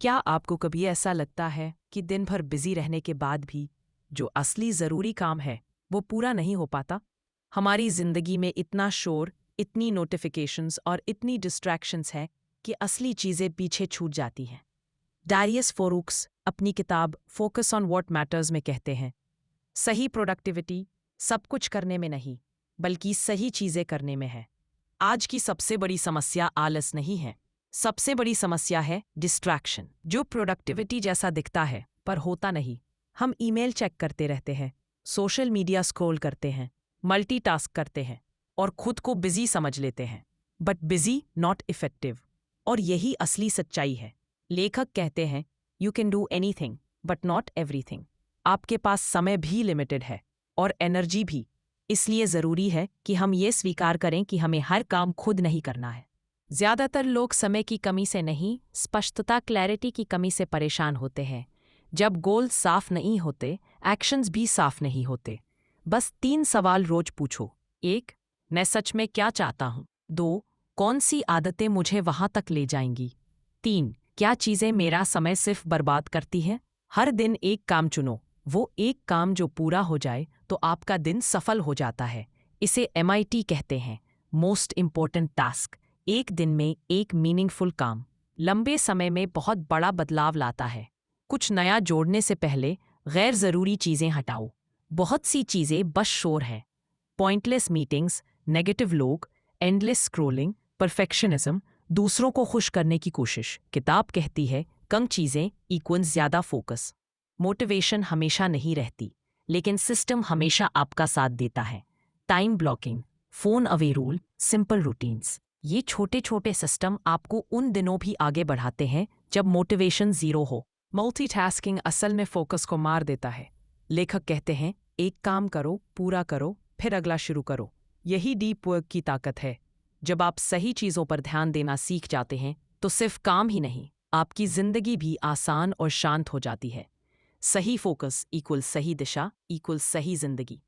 क्या आपको कभी ऐसा लगता है कि दिन भर बिजी रहने के बाद भी जो असली ज़रूरी काम है वो पूरा नहीं हो पाता? हमारी ज़िंदगी में इतना शोर, इतनी नोटिफिकेशंस और इतनी डिस्ट्रैक्शंस हैं कि असली चीज़ें पीछे छूट जाती हैं। डारियस फोरुक्स अपनी किताब फोकस ऑन व्हाट मैटर्स में कहते हैं, सही प्रोडक्टिविटी सब कुछ करने में नहीं, बल्कि सही चीज़ें करने में है। आज की सबसे बड़ी समस्या आलस नहीं है। सबसे बड़ी समस्या है डिस्ट्रैक्शन, जो प्रोडक्टिविटी जैसा दिखता है पर होता नहीं। हम ईमेल चेक करते रहते हैं, सोशल मीडिया स्क्रॉल करते हैं, मल्टीटास्क करते हैं और खुद को बिजी समझ लेते हैं। But busy not effective. और यही असली सच्चाई है। लेखक कहते हैं, you can do anything but not everything. आपके पास समय भी लिमिटेड है और एनर्जी भी। इसलिए ज़रूरी है कि हम ये स्वीकार करें कि हमें हर काम खुद नहीं करना है। ज़्यादातर लोग समय की कमी से नहीं, स्पष्टता क्लैरिटी की कमी से परेशान होते हैं। जब गोल साफ नहीं होते, एक्शंस भी साफ नहीं होते। बस 3 सवाल रोज पूछो। 1, मैं सच में क्या चाहता हूँ? 2, कौन सी आदतें मुझे वहाँ तक ले जाएंगी? 3, क्या चीज़ें मेरा समय सिर्फ बर्बाद करती हैं? हर दिन एक काम चुनो, वो एक काम जो पूरा हो जाए तो आपका दिन सफल हो जाता है। इसे MIT कहते हैं, मोस्ट इम्पोर्टेंट टास्क। एक दिन में एक मीनिंगफुल काम लंबे समय में बहुत बड़ा बदलाव लाता है। कुछ नया जोड़ने से पहले गैर ज़रूरी चीज़ें हटाओ। बहुत सी चीज़ें बस शोर है। पॉइंटलेस मीटिंग्स, नेगेटिव लोग, एंडलेस स्क्रोलिंग, परफेक्शनिज्म, दूसरों को खुश करने की कोशिश। किताब कहती है, कम चीज़ें इक्वल्स ज़्यादा फोकस। मोटिवेशन हमेशा नहीं रहती, लेकिन सिस्टम हमेशा आपका साथ देता है। Time blocking, phone away rule, simple routines. ये छोटे छोटे सिस्टम आपको उन दिनों भी आगे बढ़ाते हैं जब मोटिवेशन ज़ीरो हो। मल्टीटास्किंग असल में फोकस को मार देता है। लेखक कहते हैं, एक काम करो, पूरा करो, फिर अगला शुरू करो। यही डीप वर्क की ताकत है। जब आप सही चीज़ों पर ध्यान देना सीख जाते हैं तो सिर्फ काम ही नहीं, आपकी ज़िंदगी भी आसान और शांत हो जाती है। सही फोकस इक्वल सही दिशा इक्वल सही जिंदगी।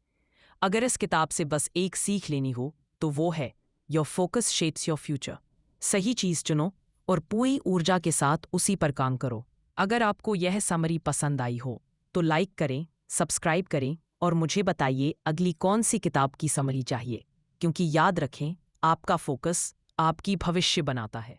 अगर इस किताब से बस एक सीख लेनी हो तो वो है, your focus shapes your future. सही चीज़ चुनो और पूरी ऊर्जा के साथ उसी पर काम करो। अगर आपको यह समरी पसंद आई हो तो लाइक करें, सब्सक्राइब करें और मुझे बताइए अगली कौन सी किताब की समरी चाहिए। क्योंकि याद रखें, आपका फोकस आपकी भविष्य बनाता है।